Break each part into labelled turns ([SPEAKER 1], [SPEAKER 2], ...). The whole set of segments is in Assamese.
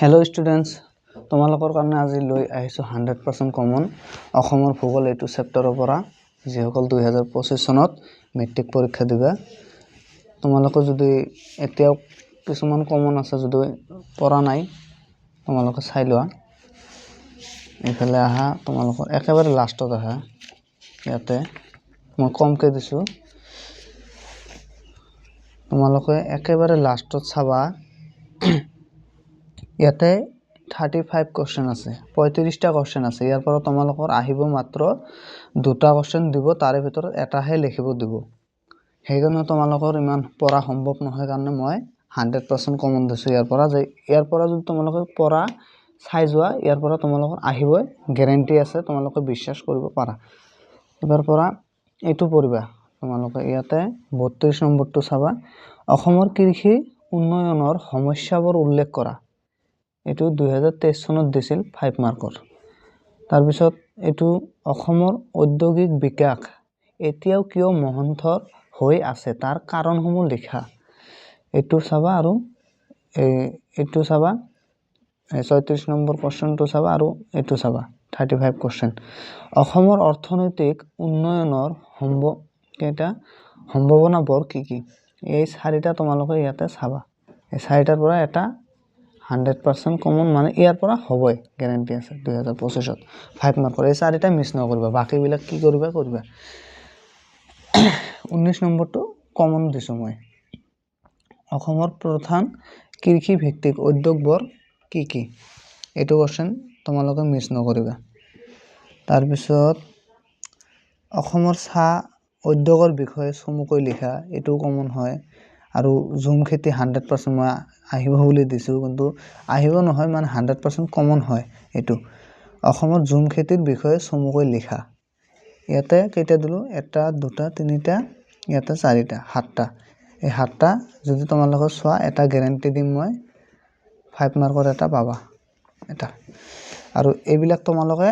[SPEAKER 1] हेलो स्टूडेंट्स তোমালোকৰ কাৰণে আজি লৈ আহিছো 100% কমন অসমৰ ভূগোল এটো চেপ্টাৰৰ পৰা যিসকল 2025 চনত মেট্ৰিক পৰীক্ষা দিবা তোমালোকৰ যদি এতিয়াও কিছুমান কমন আছে যদি পঢ়া নাই তোমালোকে চাই লোৱা এফালে আহা তোমালোকৰ একেবাৰে লাষ্টত আহা ইয়াতে মই কমকে দিছো তোমালোকে একেবাৰে লাষ্টত চাবা ইয়াতে 35 কোশ্চেন আছে 35টা কোশ্চেন আছে ইয়াৰ পৰা তোমালোকৰ আহিব মাত্ৰ দুটা কোশ্চেন দিব তাৰে ভিতৰত এটাহে লিখিব দিব হেইকাৰণে তোমালোকৰ ইমান পঢ়া সম্ভৱ নহয় কাৰণে মই 100% কমন দিছো ইয়াৰ পৰা যদি তোমালোকে পঢ়া চাই যোৱা ইয়াৰ পৰা তোমালোকৰ আহিবই গ্যাৰান্টি আছে তোমালোকে বিশ্বাস কৰিব পাৰা এবাৰ পৰা এটো পঢ়িবা তোমালোকে ইয়াতে 32 নম্বৰটো চাবা অসমৰ কৃষি উন্নয়নৰ সমস্যাবোৰ উল্লেখ কৰা এটো 2023 চনত দিছিল 5 মাৰ্কৰ তাৰ পিছত এটো অসমৰ ঔদ্যোগিক বিকাশ এতিয়াও কিয় মহন্থৰ হৈ আছে তাৰ কাৰণসমূহ লিখা এটো চাবা আৰু এটো চাবা 36 নম্বৰ কোশ্চেনটো চাবা আৰু এটো চাবা 35 কোশ্চেন অসমৰ অৰ্থনৈতিক উন্নয়নৰ সম্ভাৱনাবোৰ কি এই চাৰিটা তোমালোকে ইয়াতে চাবা এই চাৰিটাৰ পৰা এটা 100% কমন মানে ইয়াৰ পৰা হবই গ্যাৰান্টি আছে 2025 ত 5 মাৰ্কৰ এই চাৰিটা মিছ নকৰিবা বাকি বিলাক কি কৰিবা 19 নম্বৰটো কমন দিছো মই অসমৰ প্ৰধান কৃষি ভিত্তিক উদ্যোগবোৰ কি এটো কোশ্চেন তোমালোকে মিছ নকৰিবা তাৰ পিছত অসমৰ চাহ উদ্যোগৰ বিষয়ে চমুকৈ লিখা এটো কমন হয় আৰু জুম খেতি 100% মই আহিব বুলি দিছো কিন্তু আহিব নহয় মানে 100% কমন হয় এটো অসমৰ জুম খেতিৰ বিষয়ে চমুকৈ লিখা ইয়াতে কেইটা দিলো এটা দুটা তিনিটা ইয়াতে চাৰিটা সাতটা এই সাতটা যদি তোমালোকে চোৱা এটা গ্যাৰান্টি দিম মই 5 মাৰ্কৰ এটা পাবা এটা আৰু এইবিলাক তোমালোকে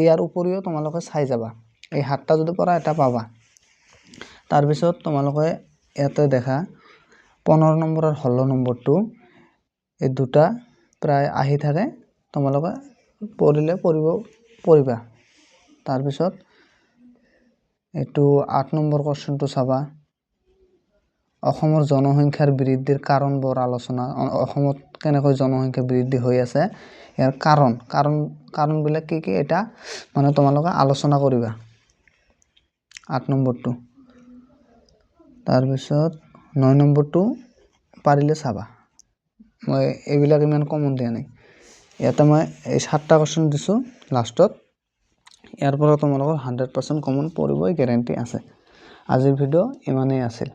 [SPEAKER 1] ইয়াৰ উপৰিও তোমালোকে চাই যাবা এই সাতটা যদি পৰা এটা পাবা তাৰ পিছত তোমালোকে ইয়াতে দেখা 15 নম্বৰ আৰু 16 নম্বৰটো এই দুটা প্ৰায় আহি থাকে তোমালোকে পঢ়িবা তাৰ পিছত এটো 8 নম্বৰ কোশ্চেনটো চাবা অসমৰ জনসংখ্যাৰ বৃদ্ধিৰ কাৰণবোৰ আলোচনা অসমত কেনেকৈ জনসংখ্যা বৃদ্ধি হৈ আছে ইয়াৰ কাৰণ বিলাক কি এটা মানে তোমালোকে আলোচনা কৰিবা 8 নম্বৰটো তাৰ পিছত 9 নম্বৰটো পাৰিলে চাবা মই এইবিলাক ইমান কমন দিয়া নাই ইয়াতে মই এই 7টা কোশ্চেন দিছো লাষ্টত ইয়াৰ পৰা তোমালোকৰ 100% কমন পঢ়িবই গ্যাৰান্টি আছে আজিৰ ভিডিও ইমানেই আছিল